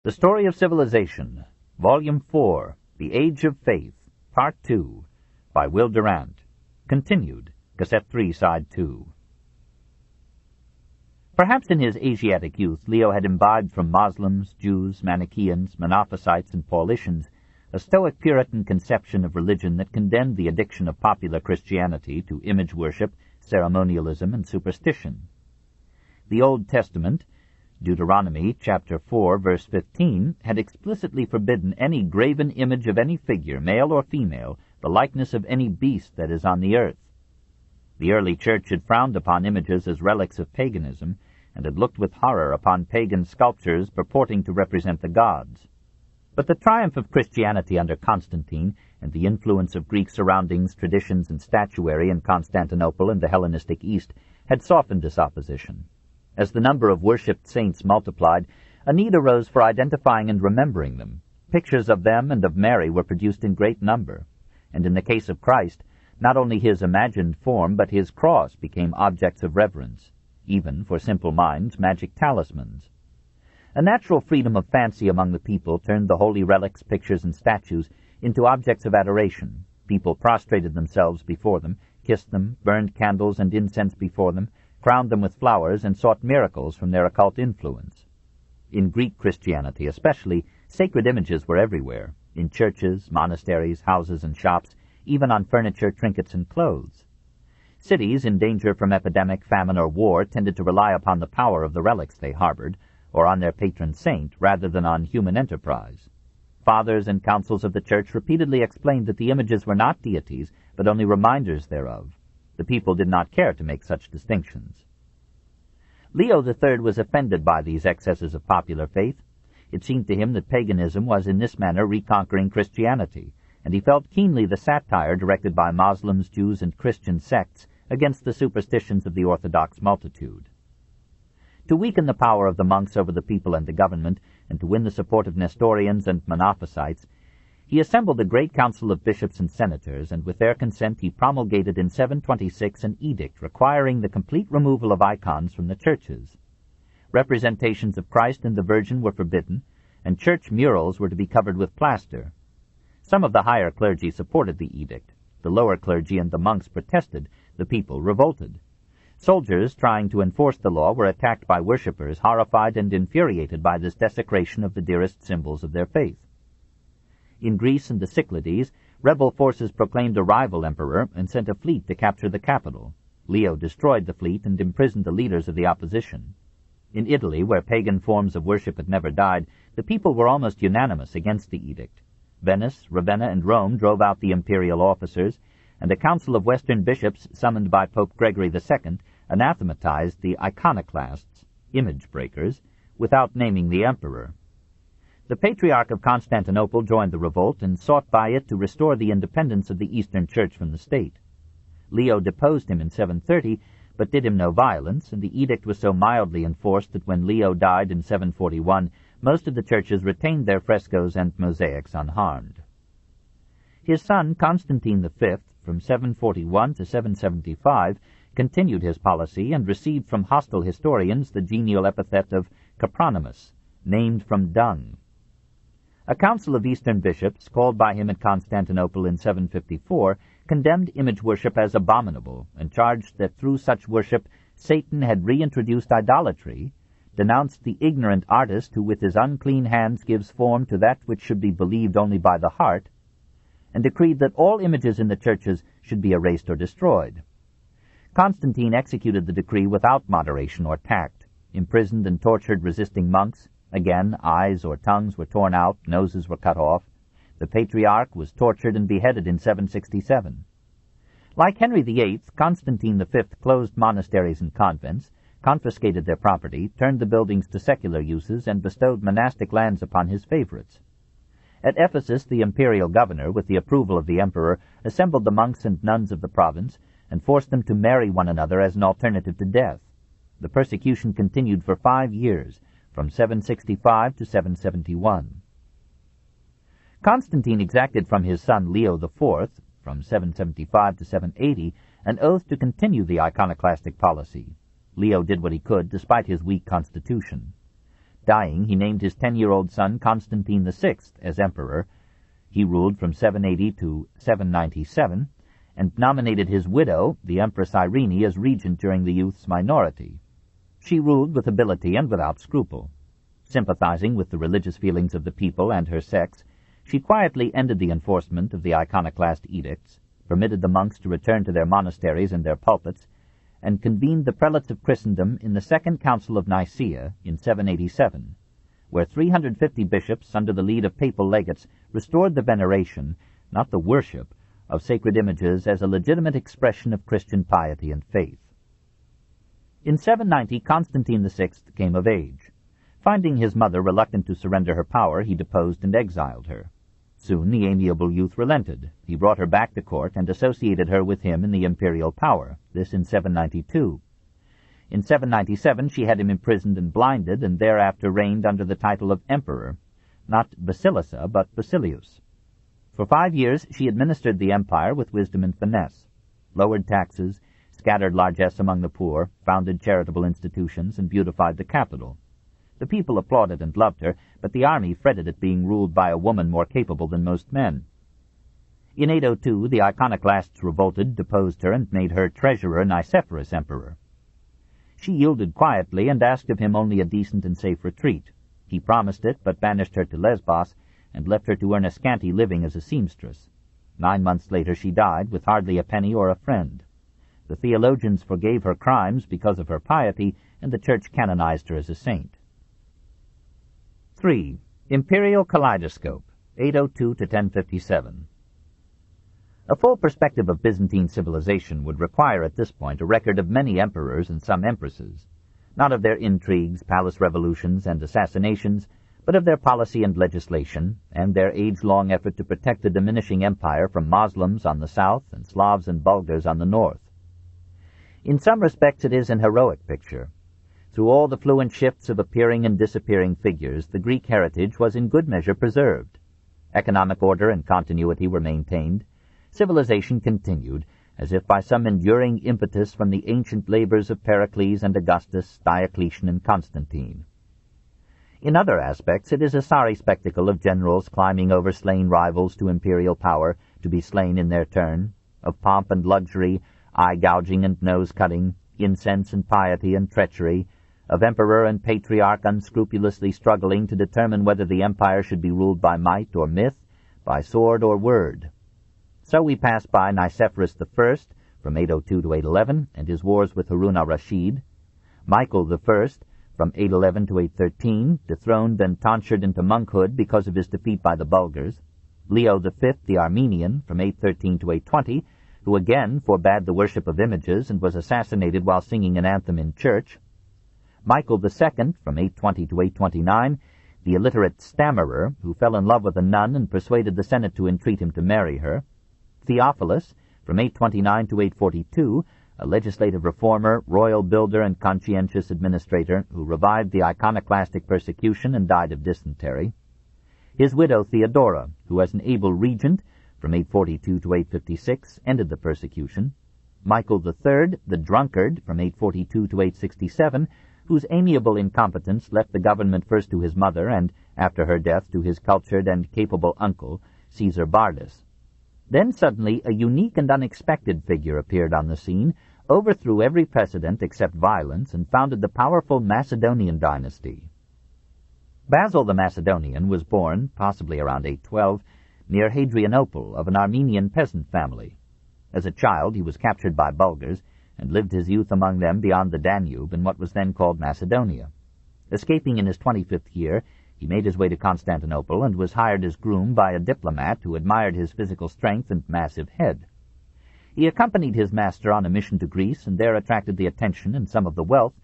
The Story of Civilization, Volume 4, The Age of Faith, Part 2, by Will Durant. Continued, Cassette 3, Side 2. Perhaps in his Asiatic youth, Leo had imbibed from Moslems, Jews, Manichaeans, Monophysites, and Paulicians a Stoic Puritan conception of religion that condemned the addiction of popular Christianity to image worship, ceremonialism, and superstition. The Old Testament, Deuteronomy chapter 4, verse 15, had explicitly forbidden any graven image of any figure, male or female, the likeness of any beast that is on the earth. The early church had frowned upon images as relics of paganism, and had looked with horror upon pagan sculptures purporting to represent the gods. But the triumph of Christianity under Constantine, and the influence of Greek surroundings, traditions, and statuary in Constantinople and the Hellenistic East had softened this opposition. As the number of worshipped saints multiplied, a need arose for identifying and remembering them. Pictures of them and of Mary were produced in great number, and in the case of Christ, not only his imagined form, but his cross became objects of reverence, even, for simple minds, magic talismans. A natural freedom of fancy among the people turned the holy relics, pictures, and statues into objects of adoration. People prostrated themselves before them, kissed them, burned candles and incense before them, crowned them with flowers, and sought miracles from their occult influence. In Greek Christianity especially, sacred images were everywhere, in churches, monasteries, houses, and shops, even on furniture, trinkets, and clothes. Cities in danger from epidemic, famine, or war tended to rely upon the power of the relics they harbored, or on their patron saint, rather than on human enterprise. Fathers and councils of the church repeatedly explained that the images were not deities, but only reminders thereof. The people did not care to make such distinctions. Leo III was offended by these excesses of popular faith. It seemed to him that paganism was in this manner reconquering Christianity, and he felt keenly the satire directed by Moslems, Jews, and Christian sects against the superstitions of the Orthodox multitude. To weaken the power of the monks over the people and the government, and to win the support of Nestorians and Monophysites, he assembled a great council of bishops and senators, and with their consent he promulgated in 726 an edict requiring the complete removal of icons from the churches. Representations of Christ and the Virgin were forbidden, and church murals were to be covered with plaster. Some of the higher clergy supported the edict. The lower clergy and the monks protested. The people revolted. Soldiers trying to enforce the law were attacked by worshippers, horrified and infuriated by this desecration of the dearest symbols of their faith. In Greece and the Cyclades, rebel forces proclaimed a rival emperor and sent a fleet to capture the capital. Leo destroyed the fleet and imprisoned the leaders of the opposition. In Italy, where pagan forms of worship had never died, the people were almost unanimous against the edict. Venice, Ravenna, and Rome drove out the imperial officers, and a council of Western bishops summoned by Pope Gregory II anathematized the iconoclasts, image-breakers, without naming the emperor. The Patriarch of Constantinople joined the revolt and sought by it to restore the independence of the Eastern Church from the state. Leo deposed him in 730, but did him no violence, and the edict was so mildly enforced that when Leo died in 741, most of the churches retained their frescoes and mosaics unharmed. His son, Constantine V, from 741 to 775, continued his policy and received from hostile historians the genial epithet of Capronymus, named from dung. A council of Eastern bishops, called by him at Constantinople in 754, condemned image worship as abominable, and charged that through such worship Satan had reintroduced idolatry, denounced the ignorant artist who with his unclean hands gives form to that which should be believed only by the heart, and decreed that all images in the churches should be erased or destroyed. Constantine executed the decree without moderation or tact, imprisoned and tortured resisting monks. Again, eyes or tongues were torn out, noses were cut off. The Patriarch was tortured and beheaded in 767. Like Henry VIII, Constantine V closed monasteries and convents, confiscated their property, turned the buildings to secular uses, and bestowed monastic lands upon his favorites. At Ephesus, the imperial governor, with the approval of the emperor, assembled the monks and nuns of the province and forced them to marry one another as an alternative to death. The persecution continued for 5 years, from 765 to 771. Constantine exacted from his son Leo IV, from 775 to 780, an oath to continue the iconoclastic policy. Leo did what he could, despite his weak constitution. Dying, he named his 10-year-old son Constantine VI as emperor. He ruled from 780 to 797, and nominated his widow, the Empress Irene, as regent during the youth's minority. She ruled with ability and without scruple. Sympathizing with the religious feelings of the people and her sex, she quietly ended the enforcement of the iconoclast edicts, permitted the monks to return to their monasteries and their pulpits, and convened the prelates of Christendom in the Second Council of Nicaea in 787, where 350 bishops, under the lead of papal legates, restored the veneration, not the worship, of sacred images as a legitimate expression of Christian piety and faith. In 790, Constantine VI came of age. Finding his mother reluctant to surrender her power, he deposed and exiled her. Soon the amiable youth relented. He brought her back to court and associated her with him in the imperial power, this in 792. In 797 she had him imprisoned and blinded, and thereafter reigned under the title of emperor, not Basilissa, but Basilius. For 5 years she administered the empire with wisdom and finesse, lowered taxes, scattered largesse among the poor, founded charitable institutions, and beautified the capital. The people applauded and loved her, but the army fretted at being ruled by a woman more capable than most men. In 802 the iconoclasts revolted, deposed her, and made her treasurer Nicephorus emperor. She yielded quietly and asked of him only a decent and safe retreat. He promised it, but banished her to Lesbos, and left her to earn a scanty living as a seamstress. 9 months later she died, with hardly a penny or a friend. The theologians forgave her crimes because of her piety, and the Church canonized her as a saint. 3. Imperial Kaleidoscope, 802 to 1057. A full perspective of Byzantine civilization would require at this point a record of many emperors and some empresses, not of their intrigues, palace revolutions, and assassinations, but of their policy and legislation, and their age-long effort to protect the diminishing empire from Moslems on the south and Slavs and Bulgars on the north. In some respects it is an heroic picture. Through all the fluent shifts of appearing and disappearing figures, the Greek heritage was in good measure preserved. Economic order and continuity were maintained. Civilization continued, as if by some enduring impetus from the ancient labors of Pericles and Augustus, Diocletian and Constantine. In other aspects, it is a sorry spectacle of generals climbing over slain rivals to imperial power, to be slain in their turn, of pomp and luxury, eye-gouging and nose-cutting, incense and piety and treachery, of emperor and patriarch unscrupulously struggling to determine whether the empire should be ruled by might or myth, by sword or word. So we pass by Nicephorus I, from 802 to 811, and his wars with Harun al-Rashid, Michael I, from 811 to 813, dethroned and tonsured into monkhood because of his defeat by the Bulgars, Leo V, the Armenian, from 813 to 820, who again forbade the worship of images and was assassinated while singing an anthem in church, Michael II, from 820 to 829, the illiterate stammerer, who fell in love with a nun and persuaded the Senate to entreat him to marry her, Theophilus, from 829 to 842, a legislative reformer, royal builder, and conscientious administrator who revived the iconoclastic persecution and died of dysentery, his widow Theodora, who as an able regent, from 842 to 856, ended the persecution, Michael III, the drunkard, from 842 to 867, whose amiable incompetence left the government first to his mother and, after her death, to his cultured and capable uncle, Caesar Bardus. Then suddenly a unique and unexpected figure appeared on the scene, overthrew every precedent except violence, and founded the powerful Macedonian Dynasty. Basil the Macedonian was born, possibly around 812, near Hadrianople, of an Armenian peasant family. As a child he was captured by Bulgars, and lived his youth among them beyond the Danube in what was then called Macedonia. Escaping in his 25th year, he made his way to Constantinople and was hired as groom by a diplomat who admired his physical strength and massive head. He accompanied his master on a mission to Greece and there attracted the attention and some of the wealth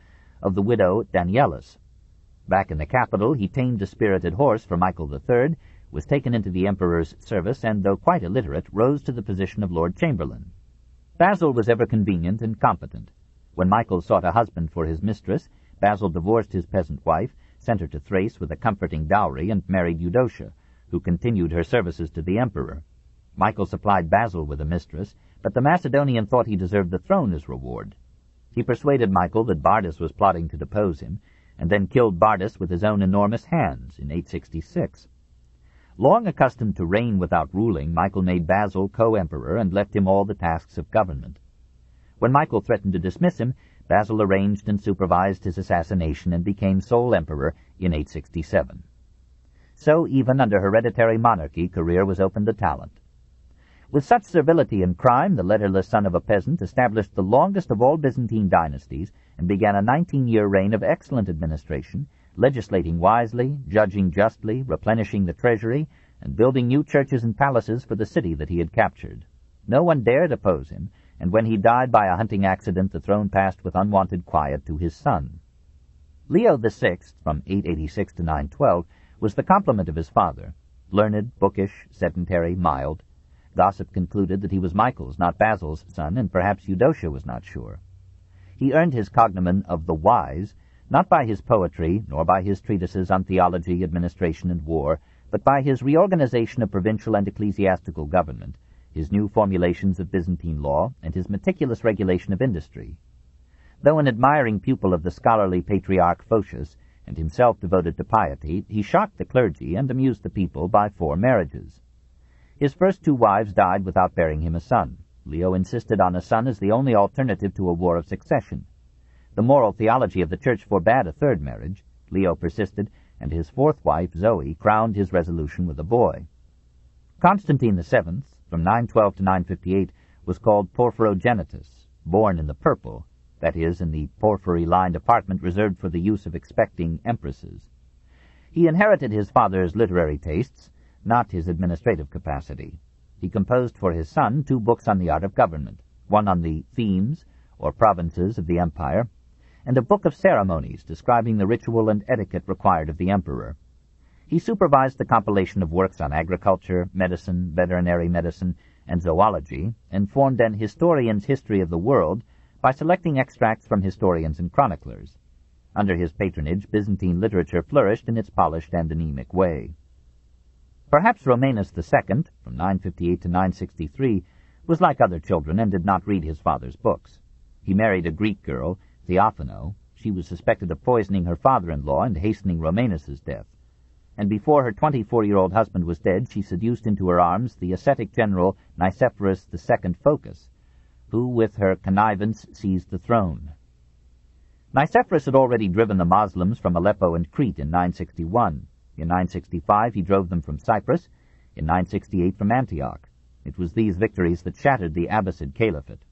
of the widow Danielus. Back in the capital, he tamed a spirited horse for Michael III, was taken into the emperor's service, and, though quite illiterate, rose to the position of Lord Chamberlain. Basil was ever convenient and competent. When Michael sought a husband for his mistress, Basil divorced his peasant wife, sent her to Thrace with a comforting dowry, and married Eudocia, who continued her services to the emperor. Michael supplied Basil with a mistress, but the Macedonian thought he deserved the throne as reward. He persuaded Michael that Bardus was plotting to depose him, and then killed Bardas with his own enormous hands in 866. Long accustomed to reign without ruling, Michael made Basil co-emperor and left him all the tasks of government. When Michael threatened to dismiss him, Basil arranged and supervised his assassination and became sole emperor in 867. So even under hereditary monarchy, career was open to talent. With such servility and crime, the letterless son of a peasant established the longest of all Byzantine dynasties and began a 19-year reign of excellent administration, legislating wisely, judging justly, replenishing the treasury, and building new churches and palaces for the city that he had captured. No one dared oppose him, and when he died by a hunting accident, the throne passed with unwonted quiet to his son. Leo VI, from 886 to 912, was the complement of his father, learned, bookish, sedentary, mild. Gossip concluded that he was Michael's, not Basil's son, and perhaps Eudocia was not sure. He earned his cognomen of the Wise, not by his poetry, nor by his treatises on theology, administration, and war, but by his reorganization of provincial and ecclesiastical government, his new formulations of Byzantine law, and his meticulous regulation of industry. Though an admiring pupil of the scholarly patriarch Phocius, and himself devoted to piety, he shocked the clergy and amused the people by 4 marriages. His first 2 wives died without bearing him a son. Leo insisted on a son as the only alternative to a war of succession. The moral theology of the Church forbade a 3rd marriage. Leo persisted, and his 4th wife, Zoe, crowned his resolution with a boy. Constantine VII, from 912 to 958, was called Porphyrogenitus, born in the purple, that is, in the porphyry-lined apartment reserved for the use of expecting empresses. He inherited his father's literary tastes, not his administrative capacity. He composed for his son 2 books on the art of government, one on the themes, or provinces, of the empire, and a book of ceremonies describing the ritual and etiquette required of the emperor. He supervised the compilation of works on agriculture, medicine, veterinary medicine, and zoology, and formed an historian's history of the world by selecting extracts from historians and chroniclers. Under his patronage, Byzantine literature flourished in its polished and anemic way. Perhaps Romanus II, from 958 to 963, was like other children and did not read his father's books. He married a Greek girl, Theophano. She was suspected of poisoning her father-in-law and hastening Romanus's death. And before her 24-year-old husband was dead, she seduced into her arms the ascetic general Nicephorus II Phocas, who, with her connivance, seized the throne. Nicephorus had already driven the Moslems from Aleppo and Crete in 961. In 965 he drove them from Cyprus, in 968 from Antioch. It was these victories that shattered the Abbasid Caliphate.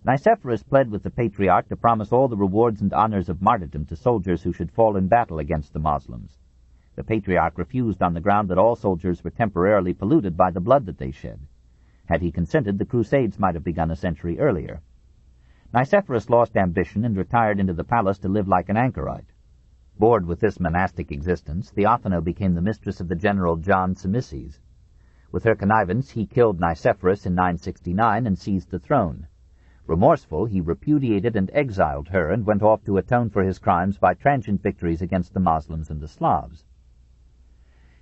Nicephorus pled with the Patriarch to promise all the rewards and honors of martyrdom to soldiers who should fall in battle against the Moslems. The Patriarch refused on the ground that all soldiers were temporarily polluted by the blood that they shed. Had he consented, the Crusades might have begun a century earlier. Nicephorus lost ambition and retired into the palace to live like an anchorite. Bored with this monastic existence, Theophano became the mistress of the general John Zimisces. With her connivance, he killed Nicephorus in 969 and seized the throne. Remorseful, he repudiated and exiled her and went off to atone for his crimes by transient victories against the Moslems and the Slavs.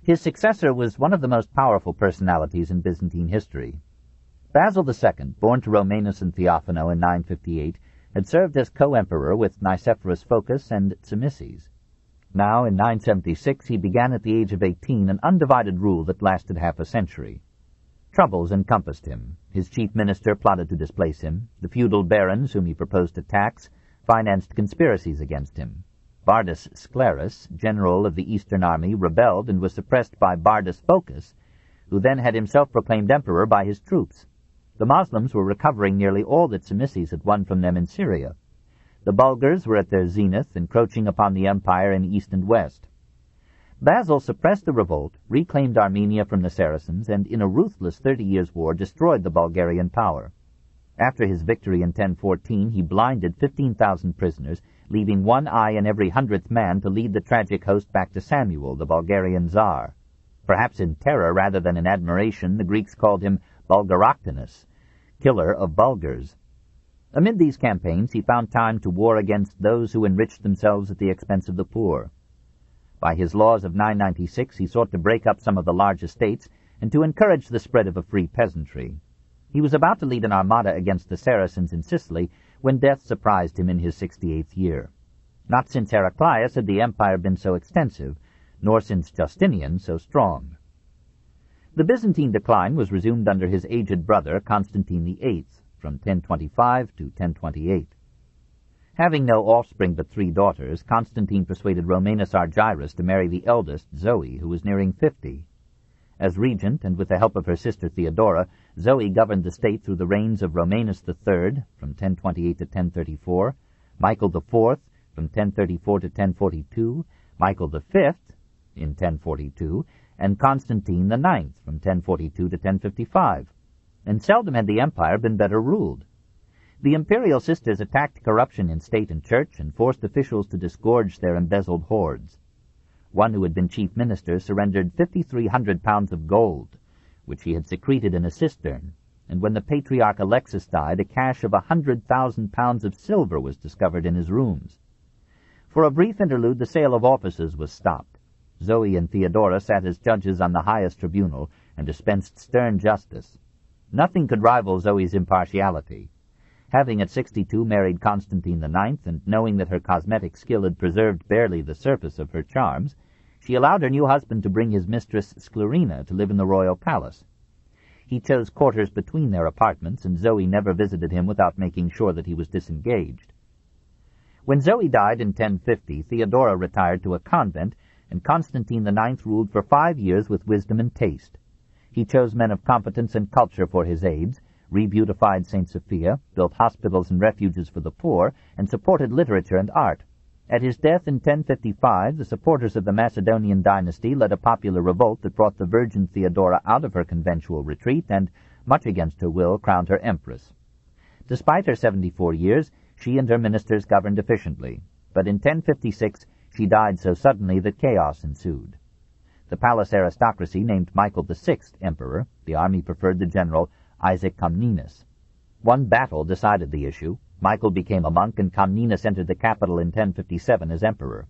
His successor was one of the most powerful personalities in Byzantine history. Basil II, born to Romanus and Theophano in 958, had served as co-emperor with Nicephorus Phocas and Zimisces. Now, in 976, he began at the age of 18 an undivided rule that lasted half a century. Troubles encompassed him. His chief minister plotted to displace him. The feudal barons, whom he proposed to tax, financed conspiracies against him. Bardas Sclerus, general of the Eastern army, rebelled and was suppressed by Bardas Phocas, who then had himself proclaimed emperor by his troops. The Moslems were recovering nearly all that Zimisces had won from them in Syria. The Bulgars were at their zenith, encroaching upon the empire in east and west. Basil suppressed the revolt, reclaimed Armenia from the Saracens, and in a ruthless 30 Years' War destroyed the Bulgarian power. After his victory in 1014, he blinded 15,000 prisoners, leaving one eye in every 100th man to lead the tragic host back to Samuel, the Bulgarian Tsar. Perhaps in terror rather than in admiration, the Greeks called him Bulgaroctonus, killer of Bulgars. Amid these campaigns, he found time to war against those who enriched themselves at the expense of the poor. By his laws of 996, he sought to break up some of the large estates and to encourage the spread of a free peasantry. He was about to lead an armada against the Saracens in Sicily when death surprised him in his 68th year. Not since Heraclius had the empire been so extensive, nor since Justinian so strong. The Byzantine decline was resumed under his aged brother Constantine VIII from 1025 to 1028. Having no offspring but 3 daughters, Constantine persuaded Romanus Argyrus to marry the eldest, Zoe, who was nearing 50. As regent, and with the help of her sister Theodora, Zoe governed the state through the reigns of Romanus III from 1028 to 1034, Michael IV from 1034 to 1042, Michael V in 1042, and Constantine IX from 1042 to 1055, and seldom had the empire been better ruled. The imperial sisters attacked corruption in state and church and forced officials to disgorge their embezzled hoards. One who had been chief minister surrendered 5,300 pounds of gold, which he had secreted in a cistern, and when the patriarch Alexis died, a cache of 100,000 pounds of silver was discovered in his rooms. For a brief interlude, the sale of offices was stopped. Zoe and Theodora sat as judges on the highest tribunal and dispensed stern justice. Nothing could rival Zoe's impartiality. Having at 62 married Constantine IX, and knowing that her cosmetic skill had preserved barely the surface of her charms, she allowed her new husband to bring his mistress Sclerina to live in the royal palace. He chose quarters between their apartments, and Zoe never visited him without making sure that he was disengaged. When Zoe died in 1050, Theodora retired to a convent, and Constantine IX ruled for 5 years with wisdom and taste. He chose men of competence and culture for his aides, rebeautified St. Sophia, built hospitals and refuges for the poor, and supported literature and art. At his death in 1055, the supporters of the Macedonian Dynasty led a popular revolt that brought the Virgin Theodora out of her conventual retreat and, much against her will, crowned her empress. Despite her 74 years, she and her ministers governed efficiently, but in 1056 she died so suddenly that chaos ensued. The palace aristocracy named Michael VI emperor. The army preferred the general Isaac Comnenus. One battle decided the issue. Michael became a monk, and Comnenus entered the capital in 1057 as emperor.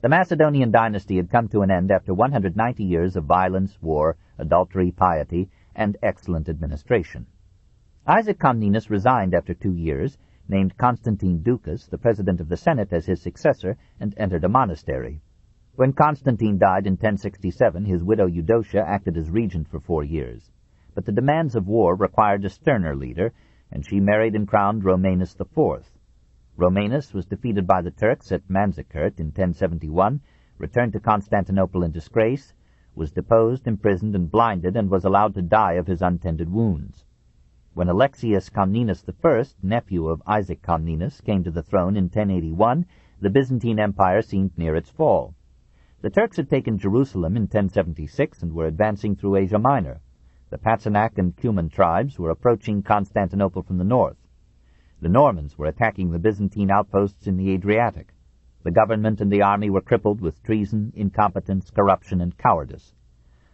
The Macedonian dynasty had come to an end after 190 years of violence, war, adultery, piety, and excellent administration. Isaac Comnenus resigned after 2 years, named Constantine Ducas, the president of the Senate, as his successor, and entered a monastery. When Constantine died in 1067, his widow Eudocia acted as regent for 4 years. But the demands of war required a sterner leader, and she married and crowned Romanus IV. Romanus was defeated by the Turks at Manzikert in 1071, returned to Constantinople in disgrace, was deposed, imprisoned, and blinded, and was allowed to die of his untended wounds. When Alexius Comnenus I, nephew of Isaac Comnenus, came to the throne in 1081, the Byzantine Empire seemed near its fall. The Turks had taken Jerusalem in 1076 and were advancing through Asia Minor. The Patzenak and Cuman tribes were approaching Constantinople from the north. The Normans were attacking the Byzantine outposts in the Adriatic. The government and the army were crippled with treason, incompetence, corruption, and cowardice.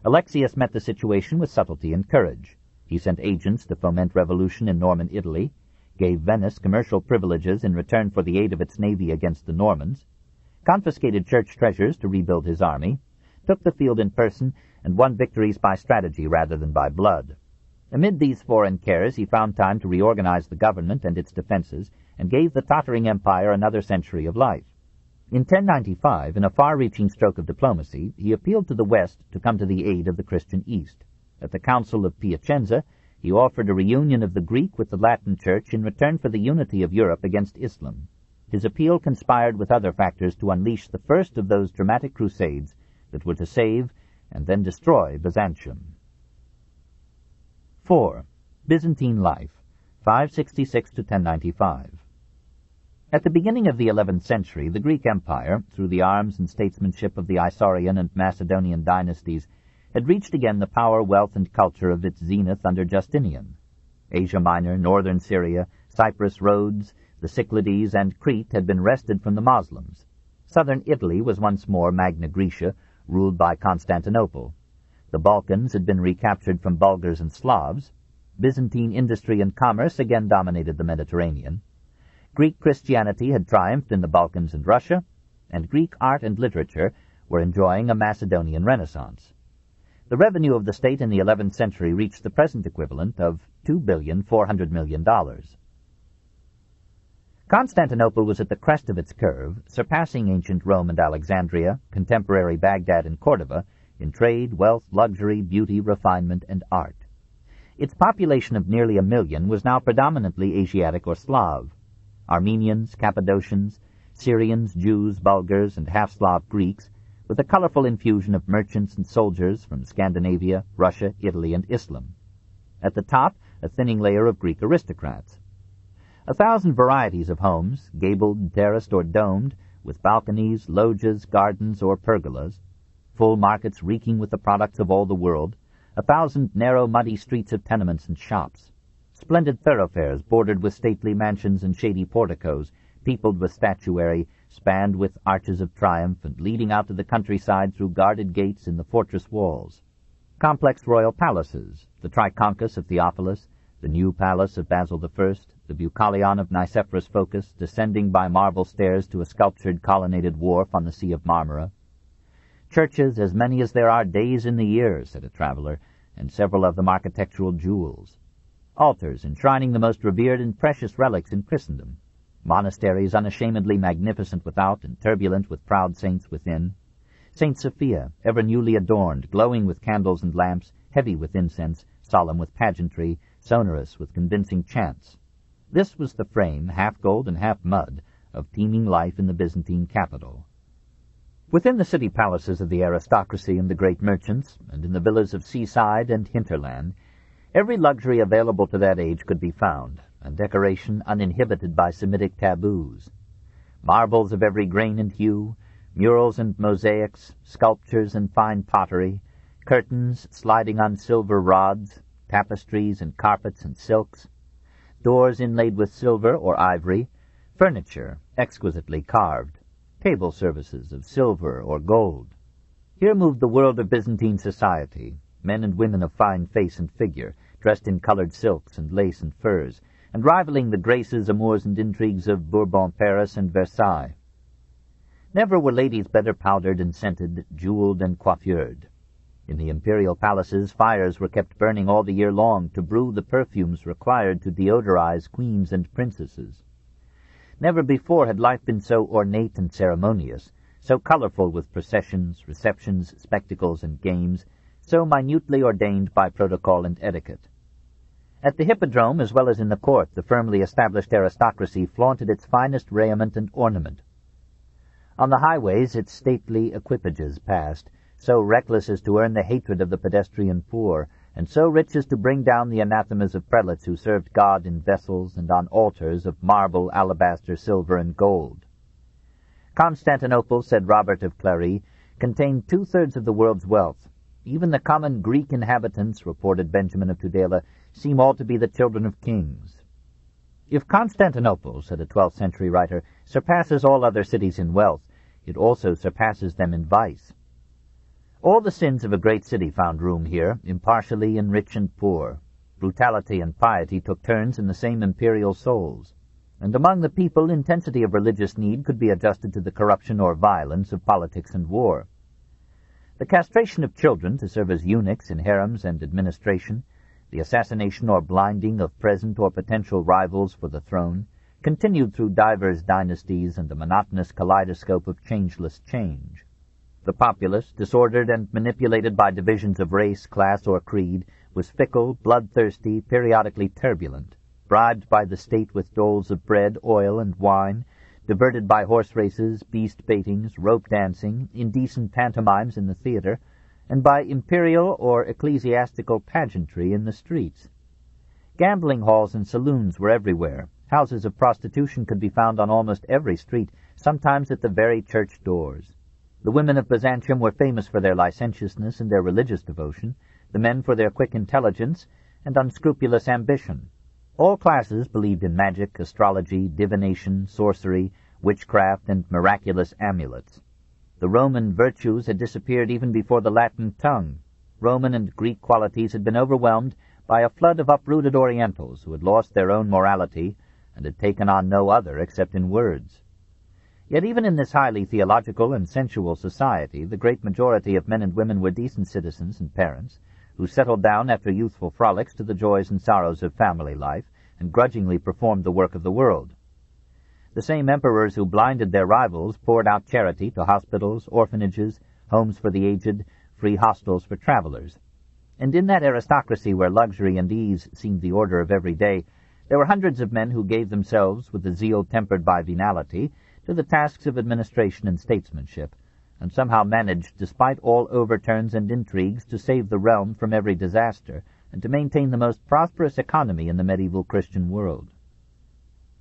Alexius met the situation with subtlety and courage. He sent agents to foment revolution in Norman Italy, gave Venice commercial privileges in return for the aid of its navy against the Normans, confiscated church treasures to rebuild his army, took the field in person, and won victories by strategy rather than by blood. Amid these foreign cares, he found time to reorganize the government and its defenses, and gave the tottering empire another century of life. In 1095, in a far-reaching stroke of diplomacy, he appealed to the West to come to the aid of the Christian East. At the Council of Piacenza, he offered a reunion of the Greek with the Latin Church in return for the unity of Europe against Islam. His appeal conspired with other factors to unleash the first of those dramatic crusades that were to save and then destroy Byzantium. 4. Byzantine life, 566 to 1095. At the beginning of the 11th century, the Greek Empire, through the arms and statesmanship of the Isaurian and Macedonian dynasties, had reached again the power, wealth, and culture of its zenith under Justinian. Asia Minor, northern Syria, Cyprus, Rhodes, the Cyclades, and Crete had been wrested from the Moslems. Southern Italy was once more Magna Graecia, ruled by Constantinople. The Balkans had been recaptured from Bulgars and Slavs. Byzantine industry and commerce again dominated the Mediterranean. Greek Christianity had triumphed in the Balkans and Russia, and Greek art and literature were enjoying a Macedonian Renaissance. The revenue of the state in the 11th century reached the present equivalent of $2,400,000,000. Constantinople was at the crest of its curve, surpassing ancient Rome and Alexandria, contemporary Baghdad and Cordova, in trade, wealth, luxury, beauty, refinement, and art. Its population of nearly 1 million was now predominantly Asiatic or Slav. Armenians, Cappadocians, Syrians, Jews, Bulgars, and half-Slav Greeks, with a colorful infusion of merchants and soldiers from Scandinavia, Russia, Italy, and Islam. At the top, a thinning layer of Greek aristocrats. 1,000 varieties of homes, gabled, terraced, or domed, with balconies, loggias, gardens, or pergolas. Full markets reeking with the products of all the world. 1,000 narrow, muddy streets of tenements and shops. Splendid thoroughfares bordered with stately mansions and shady porticos, peopled with statuary, spanned with arches of triumph, and leading out to the countryside through guarded gates in the fortress walls. Complex royal palaces, the Triconchus of Theophilus, the New Palace of Basil I, the Bucolion of Nicephorus Phocas, descending by marble stairs to a sculptured colonnaded wharf on the Sea of Marmara. Churches as many as there are days in the year, said a traveler, and several of them architectural jewels. Altars enshrining the most revered and precious relics in Christendom. Monasteries unashamedly magnificent without and turbulent with proud saints within. St. Sophia, ever newly adorned, glowing with candles and lamps, heavy with incense, solemn with pageantry, sonorous with convincing chants. This was the frame, half gold and half mud, of teeming life in the Byzantine capital. Within the city palaces of the aristocracy and the great merchants, and in the villas of seaside and hinterland, every luxury available to that age could be found, and decoration uninhibited by Semitic taboos. Marbles of every grain and hue, murals and mosaics, sculptures and fine pottery, curtains sliding on silver rods, tapestries and carpets and silks, doors inlaid with silver or ivory, furniture exquisitely carved, table services of silver or gold. Here moved the world of Byzantine society, men and women of fine face and figure, dressed in colored silks and lace and furs, and rivaling the graces, amours, and intrigues of Bourbon Paris and Versailles. Never were ladies better powdered and scented, jeweled and coiffured. In the imperial palaces, fires were kept burning all the year long to brew the perfumes required to deodorize queens and princesses. Never before had life been so ornate and ceremonious, so colorful with processions, receptions, spectacles, and games, so minutely ordained by protocol and etiquette. At the hippodrome, as well as in the court, the firmly established aristocracy flaunted its finest raiment and ornament. On the highways its stately equipages passed, so reckless as to earn the hatred of the pedestrian poor, and so rich as to bring down the anathemas of prelates who served God in vessels and on altars of marble, alabaster, silver, and gold. Constantinople, said Robert of Clary, contained 2/3 of the world's wealth. Even the common Greek inhabitants, reported Benjamin of Tudela, seem all to be the children of kings. If Constantinople, said a 12th century writer, surpasses all other cities in wealth, it also surpasses them in vice. All the sins of a great city found room here, impartially in rich and poor. Brutality and piety took turns in the same imperial souls. And among the people, intensity of religious need could be adjusted to the corruption or violence of politics and war. The castration of children to serve as eunuchs in harems and administration, the assassination or blinding of present or potential rivals for the throne, continued through divers dynasties and the monotonous kaleidoscope of changeless change. The populace, disordered and manipulated by divisions of race, class, or creed, was fickle, bloodthirsty, periodically turbulent, bribed by the state with doles of bread, oil, and wine, diverted by horse races, beast baitings, rope dancing, indecent pantomimes in the theater, and by imperial or ecclesiastical pageantry in the streets. Gambling halls and saloons were everywhere. Houses of prostitution could be found on almost every street, sometimes at the very church doors. The women of Byzantium were famous for their licentiousness and their religious devotion, the men for their quick intelligence and unscrupulous ambition. All classes believed in magic, astrology, divination, sorcery, witchcraft, and miraculous amulets. The Roman virtues had disappeared even before the Latin tongue. Roman and Greek qualities had been overwhelmed by a flood of uprooted Orientals who had lost their own morality and had taken on no other except in words. Yet even in this highly theological and sensual society, the great majority of men and women were decent citizens and parents, who settled down after youthful frolics to the joys and sorrows of family life, and grudgingly performed the work of the world. The same emperors who blinded their rivals poured out charity to hospitals, orphanages, homes for the aged, free hostels for travelers. And in that aristocracy where luxury and ease seemed the order of every day, there were hundreds of men who gave themselves, with a zeal tempered by venality, to the tasks of administration and statesmanship, and somehow managed, despite all overturns and intrigues, to save the realm from every disaster, and to maintain the most prosperous economy in the medieval Christian world.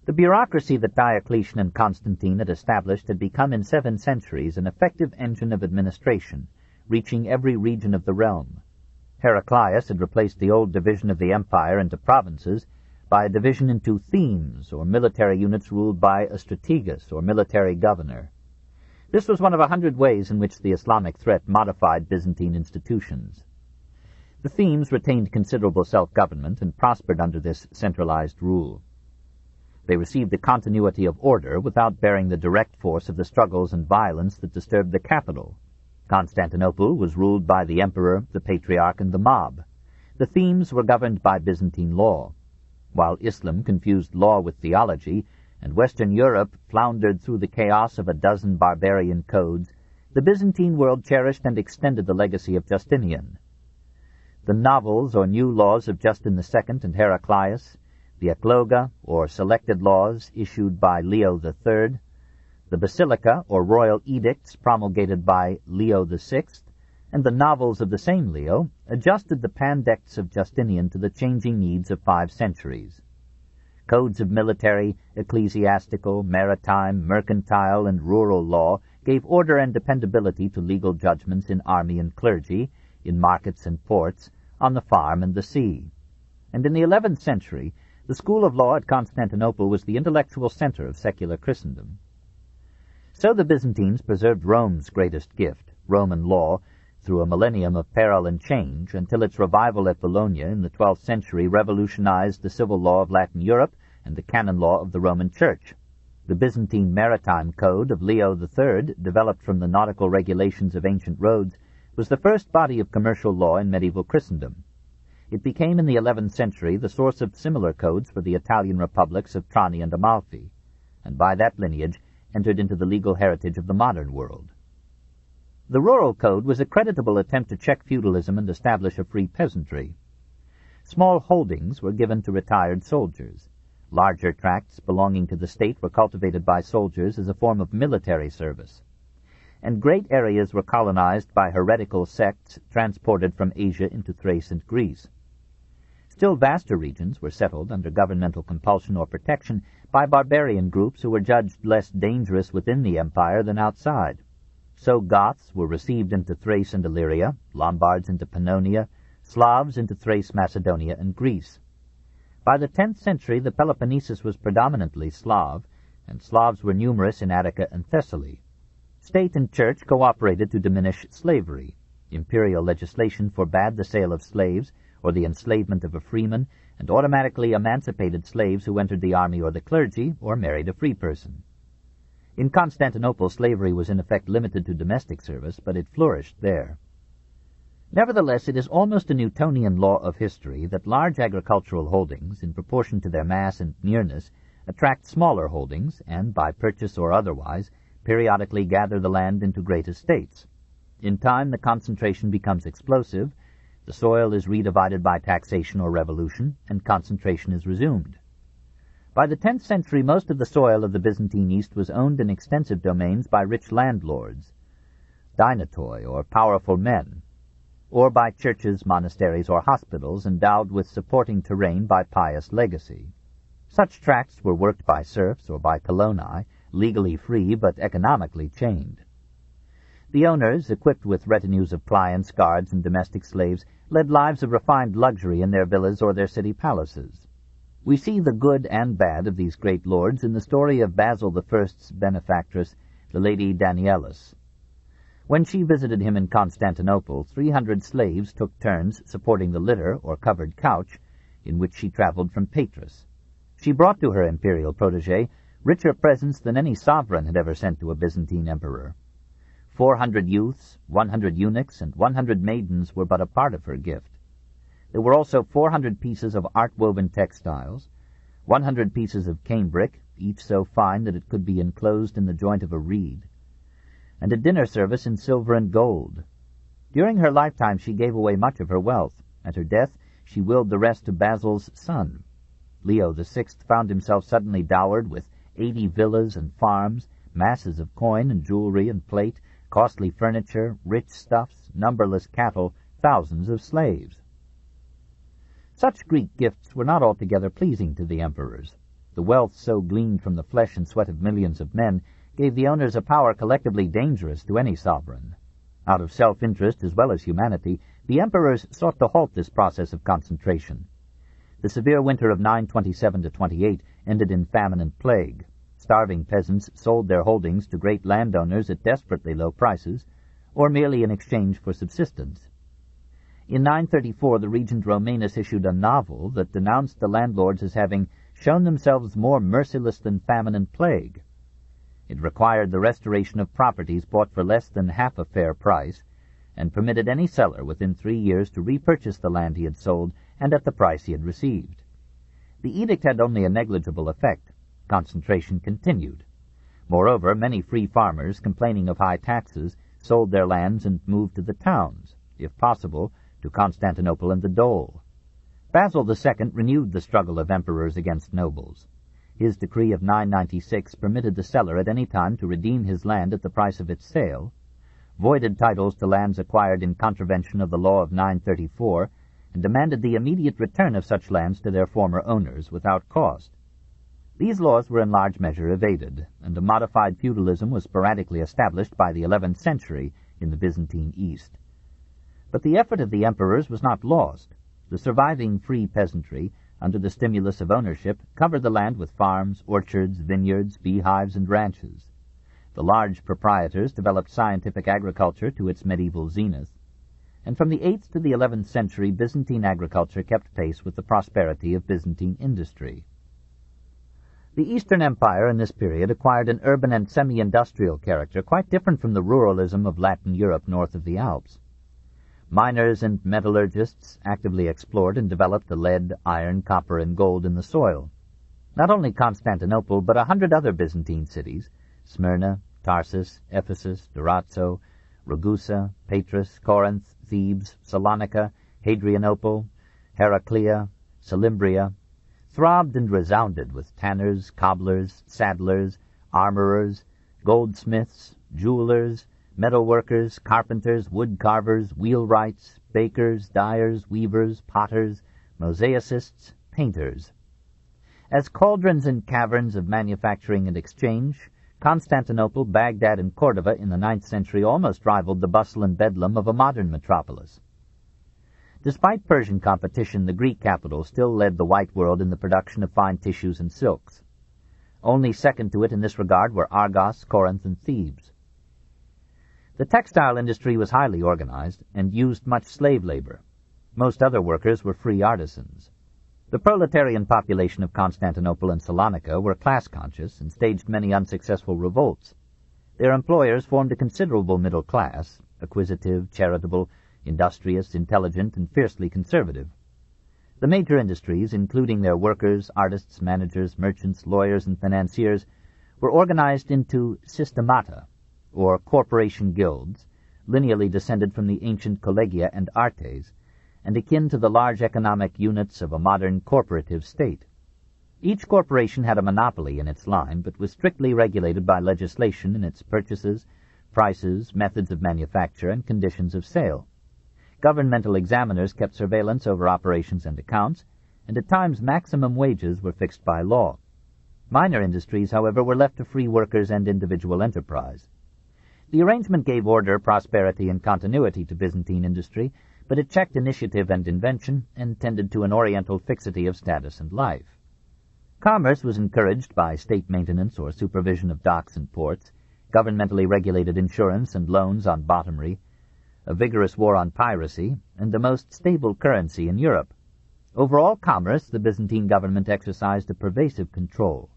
The bureaucracy that Diocletian and Constantine had established had become in 7 centuries an effective engine of administration, reaching every region of the realm. Heraclius had replaced the old division of the empire into provinces by a division into themes, or military units ruled by a strategos, or military governor. This was one of 100 ways in which the Islamic threat modified Byzantine institutions. The themes retained considerable self-government and prospered under this centralized rule. They received the continuity of order without bearing the direct force of the struggles and violence that disturbed the capital. Constantinople was ruled by the emperor, the patriarch, and the mob. The themes were governed by Byzantine law. While Islam confused law with theology, and Western Europe floundered through the chaos of a dozen barbarian codes, the Byzantine world cherished and extended the legacy of Justinian. The novels or new laws of Justin II and Heraclius, the Ecloga, or selected laws issued by Leo III, the Basilica, or royal edicts promulgated by Leo VI, and the novels of the same Leo, adjusted the pandects of Justinian to the changing needs of 5 centuries. Codes of military, ecclesiastical, maritime, mercantile, and rural law gave order and dependability to legal judgments in army and clergy, in markets and ports, on the farm and the sea. And in the 11th century, the school of law at Constantinople was the intellectual center of secular Christendom. So the Byzantines preserved Rome's greatest gift, Roman law, through a millennium of peril and change, until its revival at Bologna in the 12th century revolutionized the civil law of Latin Europe and the canon law of the Roman Church. The Byzantine maritime code of Leo III, developed from the nautical regulations of ancient roads, was the first body of commercial law in medieval Christendom. It became in the 11th century the source of similar codes for the Italian republics of Trani and Amalfi, and by that lineage entered into the legal heritage of the modern world. The rural code was a creditable attempt to check feudalism and establish a free peasantry. Small holdings were given to retired soldiers. Larger tracts belonging to the state were cultivated by soldiers as a form of military service. And great areas were colonized by heretical sects transported from Asia into Thrace and Greece. Still vaster regions were settled under governmental compulsion or protection by barbarian groups who were judged less dangerous within the empire than outside. So Goths were received into Thrace and Illyria, Lombards into Pannonia, Slavs into Thrace, Macedonia, and Greece. By the 10th century the Peloponnesus was predominantly Slav, and Slavs were numerous in Attica and Thessaly. State and church cooperated to diminish slavery. Imperial legislation forbade the sale of slaves or the enslavement of a freeman, and automatically emancipated slaves who entered the army or the clergy or married a free person. In Constantinople, slavery was in effect limited to domestic service, but it flourished there. Nevertheless, it is almost a Newtonian law of history that large agricultural holdings, in proportion to their mass and nearness, attract smaller holdings, and, by purchase or otherwise, periodically gather the land into great estates. In time, the concentration becomes explosive, the soil is redivided by taxation or revolution, and concentration is resumed. By the 10th century, most of the soil of the Byzantine East was owned in extensive domains by rich landlords, dynatoi, or powerful men, or by churches, monasteries, or hospitals endowed with supporting terrain by pious legacy. Such tracts were worked by serfs or by coloni, legally free but economically chained. The owners, equipped with retinues of clients, guards, and domestic slaves, led lives of refined luxury in their villas or their city palaces. We see the good and bad of these great lords in the story of Basil I's benefactress, the Lady Danielis. When she visited him in Constantinople, 300 slaves took turns supporting the litter, or covered couch, in which she traveled from Patras. She brought to her imperial protege richer presents than any sovereign had ever sent to a Byzantine emperor. 400 youths, 100 eunuchs, and 100 maidens were but a part of her gift. There were also 400 pieces of art-woven textiles, 100 pieces of cambric, each so fine that it could be enclosed in the joint of a reed, and a dinner service in silver and gold. During her lifetime she gave away much of her wealth. At her death she willed the rest to Basil's son. Leo VI found himself suddenly dowered with 80 villas and farms, masses of coin and jewelry and plate, costly furniture, rich stuffs, numberless cattle, thousands of slaves. Such Greek gifts were not altogether pleasing to the emperors. The wealth so gleaned from the flesh and sweat of millions of men gave the owners a power collectively dangerous to any sovereign. Out of self-interest as well as humanity, the emperors sought to halt this process of concentration. The severe winter of 927-28 ended in famine and plague. Starving peasants sold their holdings to great landowners at desperately low prices, or merely in exchange for subsistence. In 934, the regent Romanus issued a novel that denounced the landlords as having shown themselves more merciless than famine and plague. It required the restoration of properties bought for less than half a fair price, and permitted any seller within 3 years to repurchase the land he had sold and at the price he had received. The edict had only a negligible effect. Concentration continued. Moreover, many free farmers, complaining of high taxes, sold their lands and moved to the towns, if possible, to Constantinople and the Dole. Basil II renewed the struggle of emperors against nobles. His decree of 996 permitted the seller at any time to redeem his land at the price of its sale, voided titles to lands acquired in contravention of the law of 934, and demanded the immediate return of such lands to their former owners without cost. These laws were in large measure evaded, and a modified feudalism was sporadically established by the 11th century in the Byzantine East. But the effort of the emperors was not lost. The surviving free peasantry, under the stimulus of ownership, covered the land with farms, orchards, vineyards, beehives, and ranches. The large proprietors developed scientific agriculture to its medieval zenith, and from the 8th to the 11th century Byzantine agriculture kept pace with the prosperity of Byzantine industry. The Eastern Empire in this period acquired an urban and semi-industrial character quite different from the ruralism of Latin Europe north of the Alps. Miners and metallurgists actively explored and developed the lead, iron, copper, and gold in the soil. Not only Constantinople, but 100 other Byzantine cities, Smyrna, Tarsus, Ephesus, Durazzo, Ragusa, Patras, Corinth, Thebes, Salonika, Hadrianople, Heraclea, Salimbria, throbbed and resounded with tanners, cobblers, saddlers, armorers, goldsmiths, jewelers, metalworkers, carpenters, wood-carvers, wheelwrights, bakers, dyers, weavers, potters, mosaicists, painters. As cauldrons and caverns of manufacturing and exchange, Constantinople, Baghdad, and Cordova in the 9th century almost rivaled the bustle and bedlam of a modern metropolis. Despite Persian competition, the Greek capital still led the white world in the production of fine tissues and silks. Only second to it in this regard were Argos, Corinth, and Thebes. The textile industry was highly organized and used much slave labor. Most other workers were free artisans. The proletarian population of Constantinople and Salonika were class-conscious and staged many unsuccessful revolts. Their employers formed a considerable middle class, acquisitive, charitable, industrious, intelligent, and fiercely conservative. The major industries, including their workers, artists, managers, merchants, lawyers, and financiers, were organized into systemata, or corporation guilds, lineally descended from the ancient collegia and artes, and akin to the large economic units of a modern corporative state. Each corporation had a monopoly in its line, but was strictly regulated by legislation in its purchases, prices, methods of manufacture, and conditions of sale. Governmental examiners kept surveillance over operations and accounts, and at times maximum wages were fixed by law. Minor industries, however, were left to free workers and individual enterprise. The arrangement gave order, prosperity, and continuity to Byzantine industry, but it checked initiative and invention and tended to an oriental fixity of status and life. Commerce was encouraged by state maintenance or supervision of docks and ports, governmentally regulated insurance and loans on bottomry, a vigorous war on piracy, and the most stable currency in Europe. Over all commerce, the Byzantine government exercised a pervasive control,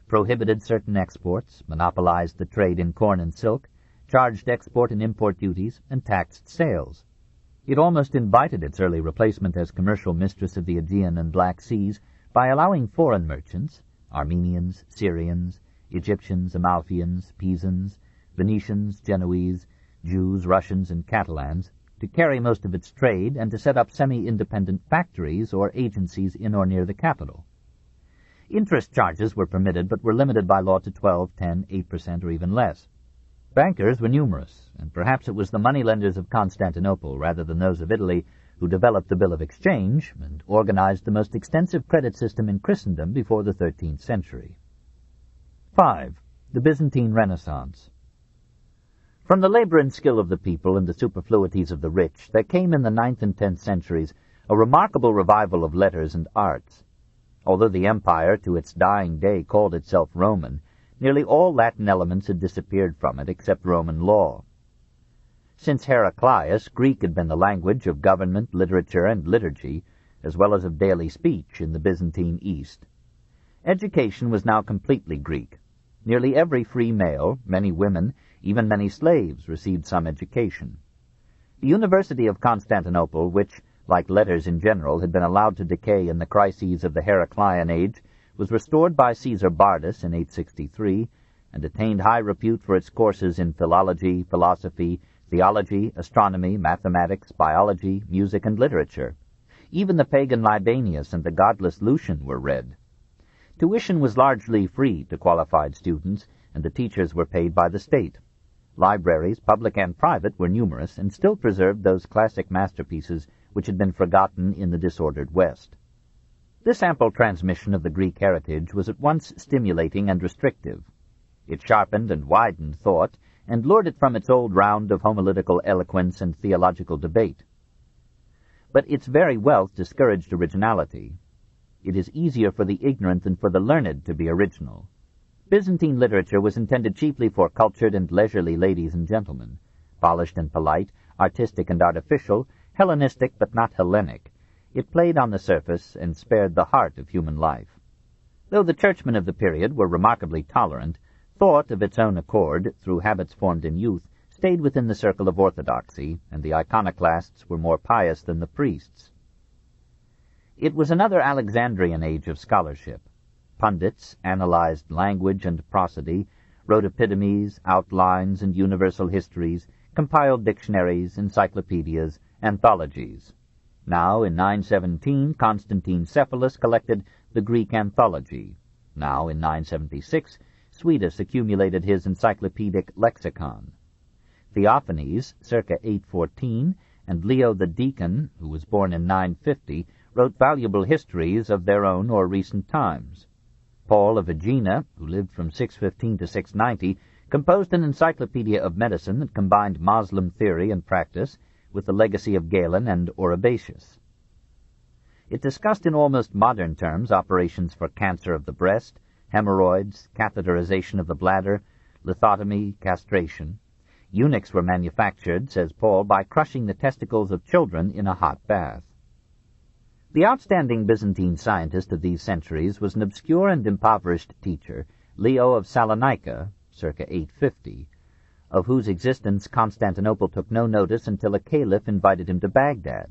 prohibited certain exports, monopolized the trade in corn and silk, charged export and import duties, and taxed sales. It almost invited its early replacement as commercial mistress of the Aegean and Black Seas by allowing foreign merchants, Armenians, Syrians, Egyptians, Amalfians, Pisans, Venetians, Genoese, Jews, Russians, and Catalans, to carry most of its trade and to set up semi-independent factories or agencies in or near the capital. Interest charges were permitted, but were limited by law to 12, 10, 8%, or even less. Bankers were numerous, and perhaps it was the moneylenders of Constantinople, rather than those of Italy, who developed the Bill of Exchange and organized the most extensive credit system in Christendom before the 13th century. 5. The Byzantine Renaissance. From the labor and skill of the people and the superfluities of the rich, there came in the 9th and 10th centuries a remarkable revival of letters and arts. Although the empire, to its dying day, called itself Roman, nearly all Latin elements had disappeared from it except Roman law. Since Heraclius, Greek had been the language of government, literature, and liturgy, as well as of daily speech in the Byzantine East. Education was now completely Greek. Nearly every free male, many women, even many slaves received some education. The University of Constantinople, which, like letters in general, had been allowed to decay in the crises of the Heraclian age, was restored by Caesar Bardus in 863, and attained high repute for its courses in philology, philosophy, theology, astronomy, mathematics, biology, music, and literature. Even the pagan Libanius and the godless Lucian were read. Tuition was largely free to qualified students, and the teachers were paid by the state. Libraries, public and private, were numerous, and still preserved those classic masterpieces which had been forgotten in the disordered West. This ample transmission of the Greek heritage was at once stimulating and restrictive. It sharpened and widened thought, and lured it from its old round of homiletical eloquence and theological debate. But its very wealth discouraged originality. It is easier for the ignorant than for the learned to be original. Byzantine literature was intended chiefly for cultured and leisurely ladies and gentlemen, polished and polite, artistic and artificial, Hellenistic but not Hellenic. It played on the surface and spared the heart of human life. Though the churchmen of the period were remarkably tolerant, thought, of its own accord, through habits formed in youth, stayed within the circle of orthodoxy, and the iconoclasts were more pious than the priests. It was another Alexandrian age of scholarship. Pundits analyzed language and prosody, wrote epitomes, outlines, and universal histories, compiled dictionaries, encyclopedias, anthologies. Now, in 917, Constantine Cephalus collected the Greek Anthology. Now, in 976, Suidas accumulated his encyclopedic lexicon. Theophanes, circa 814, and Leo the Deacon, who was born in 950, wrote valuable histories of their own or recent times. Paul of Aegina, who lived from 615 to 690, composed an encyclopedia of medicine that combined Moslem theory and practice with the legacy of Galen and Oribasius. It discussed in almost modern terms operations for cancer of the breast, hemorrhoids, catheterization of the bladder, lithotomy, castration. Eunuchs were manufactured, says Paul, by crushing the testicles of children in a hot bath. The outstanding Byzantine scientist of these centuries was an obscure and impoverished teacher, Leo of Salonika, circa 850, of whose existence Constantinople took no notice until a caliph invited him to Baghdad.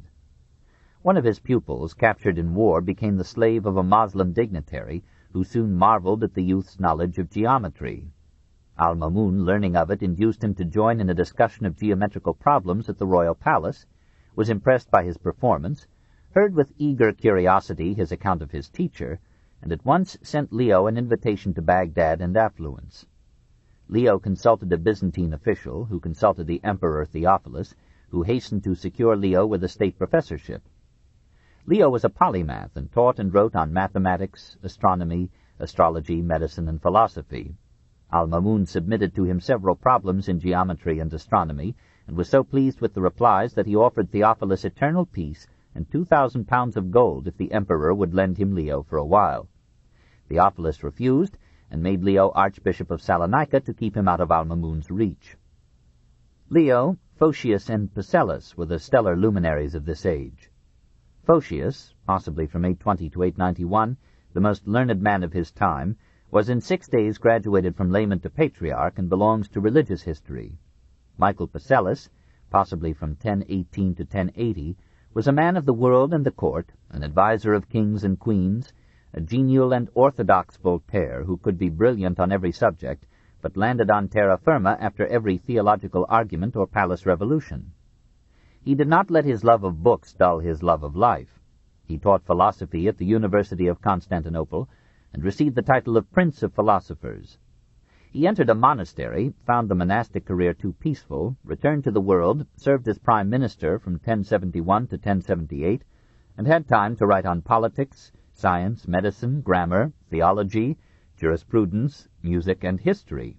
One of his pupils, captured in war, became the slave of a Moslem dignitary, who soon marveled at the youth's knowledge of geometry. Al-Mamun, learning of it, induced him to join in a discussion of geometrical problems at the royal palace, was impressed by his performance, heard with eager curiosity his account of his teacher, and at once sent Leo an invitation to Baghdad and affluence. Leo consulted a Byzantine official, who consulted the Emperor Theophilus, who hastened to secure Leo with a state professorship. Leo was a polymath and taught and wrote on mathematics, astronomy, astrology, medicine, and philosophy. Al-Mamun submitted to him several problems in geometry and astronomy, and was so pleased with the replies that he offered Theophilus eternal peace and 2,000 pounds of gold if the emperor would lend him Leo for a while. Theophilus refused, and made Leo Archbishop of Salonika to keep him out of Al-Mamun's reach. Leo, Photius, and Pacellus were the stellar luminaries of this age. Photius, possibly from 820 to 891, the most learned man of his time, was in 6 days graduated from layman to patriarch and belongs to religious history. Michael Pacellus, possibly from 1018 to 1080, was a man of the world and the court, an adviser of kings and queens, a genial and orthodox Voltaire who could be brilliant on every subject, but landed on terra firma after every theological argument or palace revolution. He did not let his love of books dull his love of life. He taught philosophy at the University of Constantinople, and received the title of Prince of Philosophers. He entered a monastery, found the monastic career too peaceful, returned to the world, served as prime minister from 1071 to 1078, and had time to write on politics, science, medicine, grammar, theology, jurisprudence, music, and history.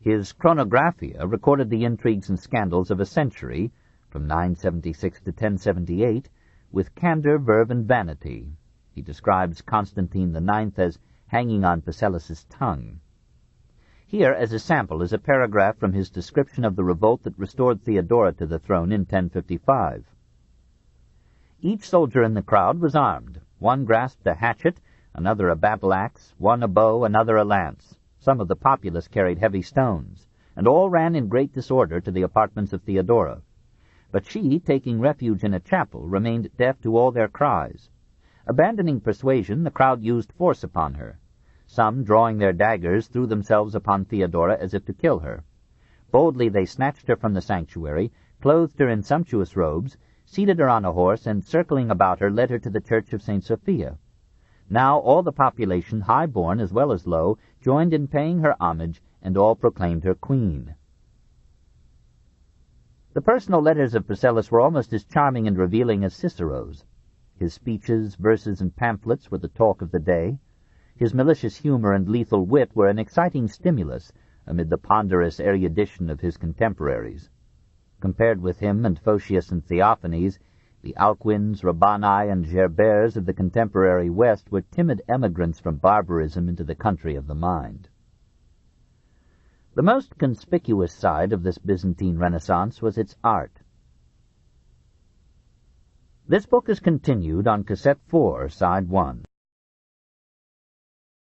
His Chronographia recorded the intrigues and scandals of a century, from 976 to 1078, with candor, verve, and vanity. He describes Constantine IX as hanging on Phasaelus's tongue. Here, as a sample, is a paragraph from his description of the revolt that restored Theodora to the throne in 1055. Each soldier in the crowd was armed. One grasped a hatchet, another a battle-axe, one a bow, another a lance. Some of the populace carried heavy stones, and all ran in great disorder to the apartments of Theodora. But she, taking refuge in a chapel, remained deaf to all their cries. Abandoning persuasion, the crowd used force upon her. Some, drawing their daggers, threw themselves upon Theodora as if to kill her. Boldly they snatched her from the sanctuary, clothed her in sumptuous robes, seated her on a horse, and circling about her led her to the church of St. Sophia. Now all the population, high-born as well as low, joined in paying her homage, and all proclaimed her queen. The personal letters of Phasaelus were almost as charming and revealing as Cicero's. His speeches, verses, and pamphlets were the talk of the day. His malicious humor and lethal wit were an exciting stimulus amid the ponderous erudition of his contemporaries. Compared with him and Phocius and Theophanes, the Alcuins, Rabbani, and Gerbers of the contemporary West were timid emigrants from barbarism into the country of the mind. The most conspicuous side of this Byzantine Renaissance was its art. This book is continued on Cassette 4, Side 1.